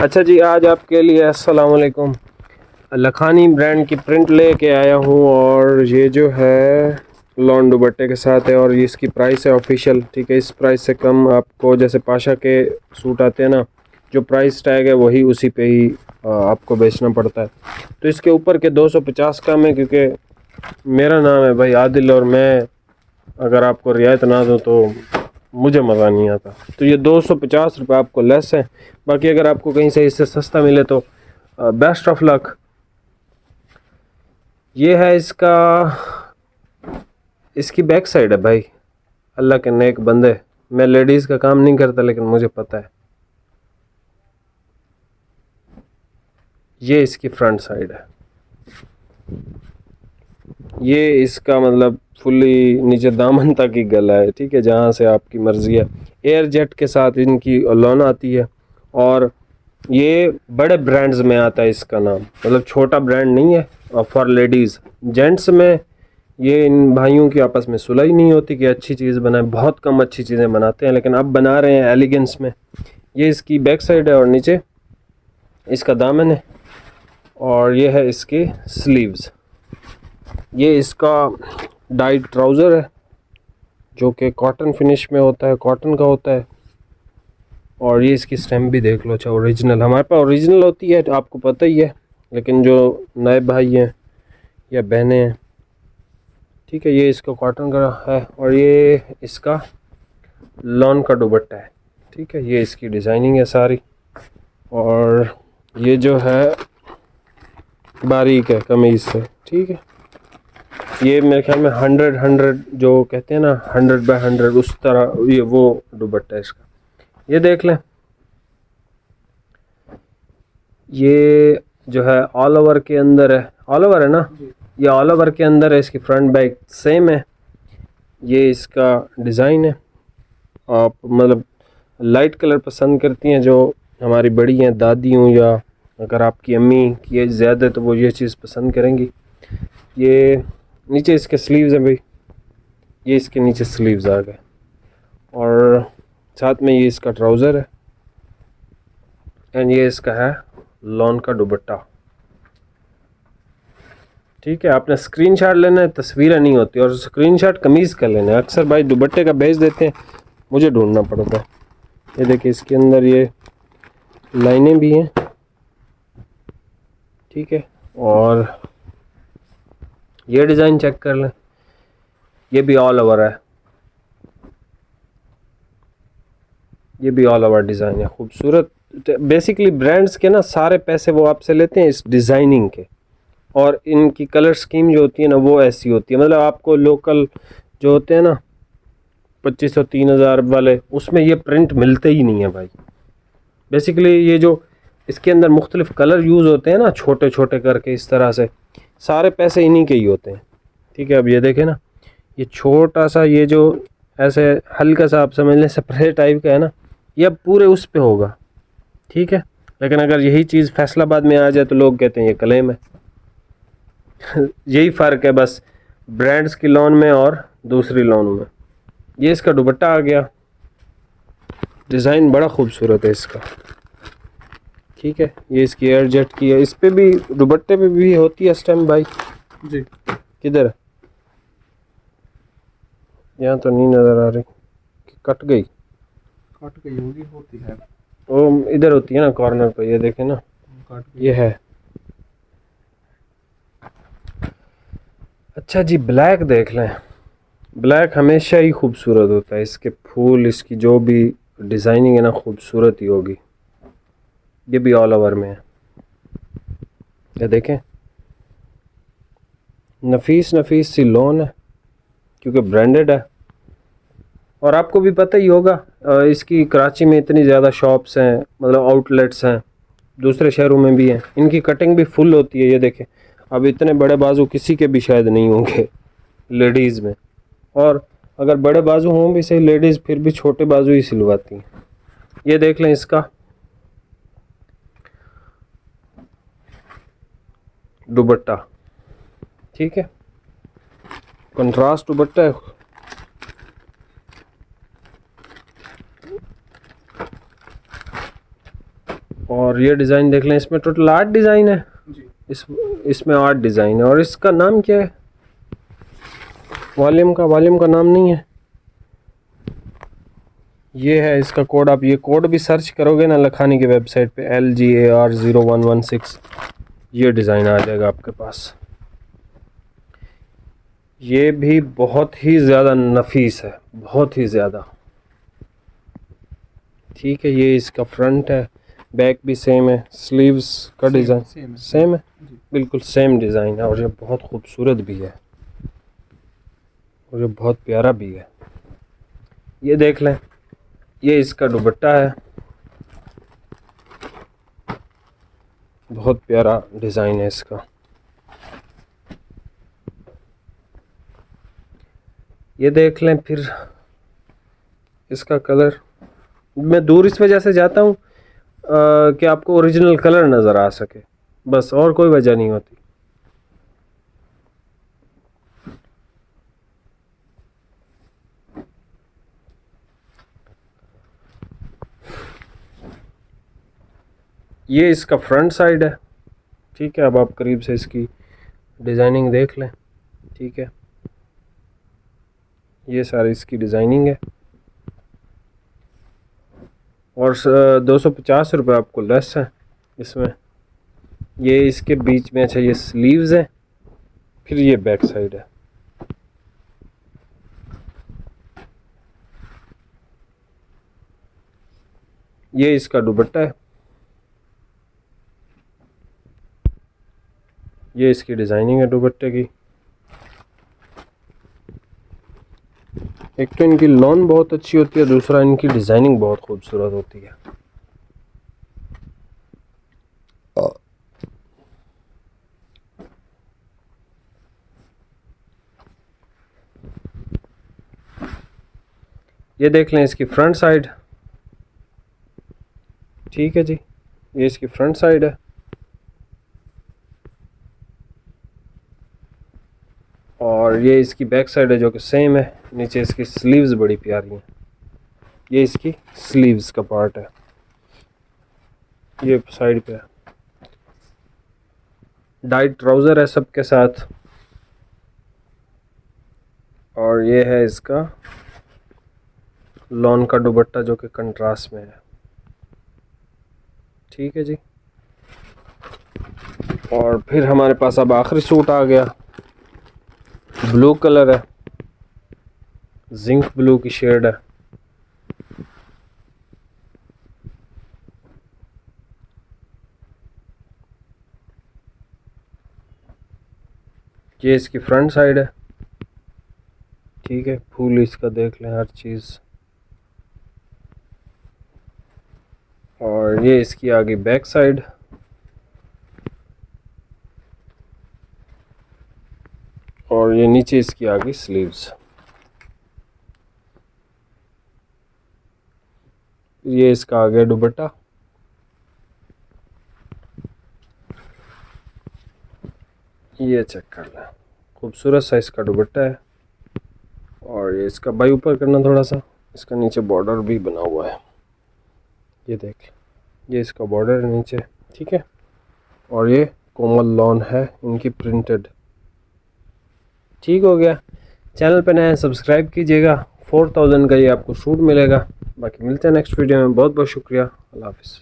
अच्छा जी, आज आपके लिए अस्सलाम वालेकुम लखानी ब्रांड की प्रिंट लेके आया हूँ और ये जो है लॉन दुपट्टे के साथ है और ये इसकी प्राइस है ऑफिशियल। ठीक है, इस प्राइस से कम आपको जैसे पाशा के सूट आते हैं ना, जो प्राइस टैग है वही उसी पे ही आपको बेचना पड़ता है। तो इसके ऊपर के 250 कम है, क्योंकि मेरा नाम है भाई आदिल और मैं अगर आपको रियायत ना दूँ तो मुझे मज़ा नहीं आता। तो ये 250 रुपये आपको लेस है। बाकी अगर आपको कहीं से इससे सस्ता मिले तो बेस्ट ऑफ लक। ये है इसकी बैक साइड है भाई। अल्लाह के नेक बंदे, मैं लेडीज़ का काम नहीं करता लेकिन मुझे पता है। ये इसकी फ्रंट साइड है। ये इसका मतलब फुली नीचे दामन तक ही गला है। ठीक है, जहाँ से आपकी मर्ज़ी है। एयर जेट के साथ इनकी लॉन आती है और ये बड़े ब्रांड्स में आता है। इसका नाम मतलब छोटा ब्रांड नहीं है फॉर लेडीज़। जेंट्स में ये इन भाइयों की आपस में सुलह ही नहीं होती कि अच्छी चीज़ बनाए। बहुत कम अच्छी चीज़ें बनाते हैं लेकिन अब बना रहे हैं एलिगेंस में। ये इसकी बैक साइड है और नीचे इसका दामन है और ये है इसकी स्लीव्स। ये इसका डाइट ट्राउज़र है जो कि कॉटन फिनिश में होता है, कॉटन का होता है। और ये इसकी स्टैम्प भी देख लो। अच्छा, ओरिजिनल हमारे पास ओरिजिनल होती है, आपको पता ही है, लेकिन जो नए भाई हैं या बहनें हैं, ठीक है, ये इसका कॉटन का है और ये इसका लॉन का दुपट्टा है। ठीक है, ये इसकी डिज़ाइनिंग है सारी और ये जो है बारीक है कमीज़ से। ठीक है, ये मेरे ख्याल में 100 जो कहते हैं ना 100 बाय 100 उस तरह ये वो दुपट्टा है इसका। ये देख लें, ये जो है ऑल ओवर के अंदर है। ऑल ओवर है ना, ये ऑल ओवर के अंदर है। इसकी फ्रंट बैक सेम है। ये इसका डिज़ाइन है। आप मतलब लाइट कलर पसंद करती हैं जो हमारी बड़ी हैं, दादी हूँ, या अगर आपकी अम्मी की एज ज़्यादा है तो वो ये चीज़ पसंद करेंगी। ये नीचे इसके स्लीव्स हैं भाई, ये इसके नीचे स्लीव्स आ गए और साथ में ये इसका ट्राउज़र है एंड ये इसका है लॉन का दुपट्टा। ठीक है, आपने स्क्रीनशॉट लेना है, तस्वीरें नहीं होती, और स्क्रीनशॉट कमीज़ का लेना है। अक्सर भाई दुपट्टे का भेज देते हैं, मुझे ढूंढना पड़ता है। ये देखिए, इसके अंदर ये लाइनें भी हैं। ठीक है, और ये डिज़ाइन चेक कर लें, ये भी ऑल ओवर है। ये भी ऑल ओवर डिज़ाइन है, खूबसूरत। बेसिकली ब्रांड्स के ना सारे पैसे वो आपसे लेते हैं इस डिज़ाइनिंग के, और इनकी कलर स्कीम जो होती है ना वो ऐसी होती है। मतलब आपको लोकल जो होते हैं ना 2500 3000 वाले, उसमें ये प्रिंट मिलते ही नहीं है भाई। बेसिकली ये जो इसके अंदर मुख्तलिफ कलर यूज़ होते हैं ना छोटे छोटे करके, इस तरह से सारे पैसे इन्हीं के ही होते हैं। ठीक है, अब ये देखें ना, ये छोटा सा, ये जो ऐसे हल्का सा आप समझ लें स्प्रे टाइप का है ना, ये अब पूरे उस पे होगा। ठीक है, लेकिन अगर यही चीज़ फैसलाबाद में आ जाए तो लोग कहते हैं ये क्लेम है। यही फ़र्क है बस ब्रांड्स की लॉन में और दूसरी लॉन में। ये इसका दुपट्टा आ गया, डिज़ाइन बड़ा खूबसूरत है इसका। ठीक है, ये इसकी एयर जेट की है। इस पे भी दुपट्टे पे भी होती है स्टैम्प भाई जी। किधर है? यहाँ तो नहीं नज़र आ रही, कट गई होगी, होती है वो इधर होती है ना कॉर्नर पे। ये देखें ना, ये है। अच्छा जी, ब्लैक देख लें। ब्लैक हमेशा ही खूबसूरत होता है। इसके फूल, इसकी जो भी डिज़ाइनिंग है ना, खूबसूरत ही होगी। ये भी ऑल ओवर में है। ये देखें, नफीस नफीस सी लोन है क्योंकि ब्रांडेड है। और आपको भी पता ही होगा इसकी कराची में इतनी ज़्यादा शॉप्स हैं, मतलब आउटलेट्स हैं, दूसरे शहरों में भी हैं। इनकी कटिंग भी फुल होती है। ये देखें, अब इतने बड़े बाजू किसी के भी शायद नहीं होंगे लेडीज़ में, और अगर बड़े बाजू हों भी सही लेडीज़ फिर भी छोटे बाजू ही सिलवाती हैं। ये देख लें इसका दुपट्टा। ठीक है, कंट्रास्ट दुपट्टा है। और ये डिज़ाइन देख लें, इसमें टोटल 8 डिज़ाइन है। जी। इसमें 8 डिज़ाइन है। और इसका नाम क्या है? वॉल्यूम का नाम नहीं है। ये है इसका कोड। आप ये कोड भी सर्च करोगे ना लखानी की वेबसाइट पे, LGAR0116, ये डिज़ाइन आ जाएगा आपके पास। ये भी बहुत ही ज़्यादा नफीस है, बहुत ही ज़्यादा। ठीक है, ये इसका फ्रंट है, बैक भी सेम है, स्लीव्स का डिज़ाइन सेम है, बिल्कुल सेम डिज़ाइन है। और ये बहुत खूबसूरत भी है और ये बहुत प्यारा भी है। ये देख लें, ये इसका दुपट्टा है, बहुत प्यारा डिज़ाइन है इसका। ये देख लें फिर इसका कलर। मैं दूर इस वजह से जाता हूँ कि आपको ओरिजिनल कलर नज़र आ सके, बस, और कोई वजह नहीं होती। ये इसका फ्रंट साइड है। ठीक है, अब आप करीब से इसकी डिज़ाइनिंग देख लें। ठीक है, ये सारी इसकी डिज़ाइनिंग है। और 250 रुपये आपको लेस है इसमें। ये इसके बीच में, अच्छा, ये स्लीव्स हैं, फिर ये बैक साइड है। ये इसका दुपट्टा है, ये इसकी डिज़ाइनिंग है दुपट्टे की। एक तो इनकी लॉन बहुत अच्छी होती है, दूसरा इनकी डिज़ाइनिंग बहुत खूबसूरत होती है। ये देख लें इसकी फ्रंट साइड। ठीक है जी, ये इसकी फ्रंट साइड है। और ये इसकी बैक साइड है जो कि सेम है। नीचे इसकी स्लीव्स बड़ी प्यारी हैं। ये इसकी स्लीव्स का पार्ट है, ये साइड पे है। डाइट ट्राउज़र है सबके साथ। और ये है इसका लॉन का दुपट्टा जो कि कंट्रास्ट में है। ठीक है जी। और फिर हमारे पास अब आखिरी सूट आ गया, ब्लू कलर है, जिंक ब्लू की शेड है। ये इसकी फ्रंट साइड है। ठीक है, फुल इसका देख लें हर चीज़। और ये इसकी आगे बैक साइड। और ये नीचे इसकी आगे स्लीव्स। ये इसका आगे दुपट्टा। ये चेक कर लें, खूबसूरत सा इसका दुपट्टा है। और ये इसका बाई ऊपर करना थोड़ा सा, इसका नीचे बॉर्डर भी बना हुआ है, ये देख लें, ये इसका बॉर्डर है नीचे। ठीक है, और ये कोमल लॉन है इनकी प्रिंटेड। ठीक हो गया। चैनल पे नए हैं, सब्सक्राइब कीजिएगा। 4000 का ये आपको सूट मिलेगा। बाकी मिलते हैं नेक्स्ट वीडियो में। बहुत बहुत शुक्रिया। अल्लाह हाफिज़।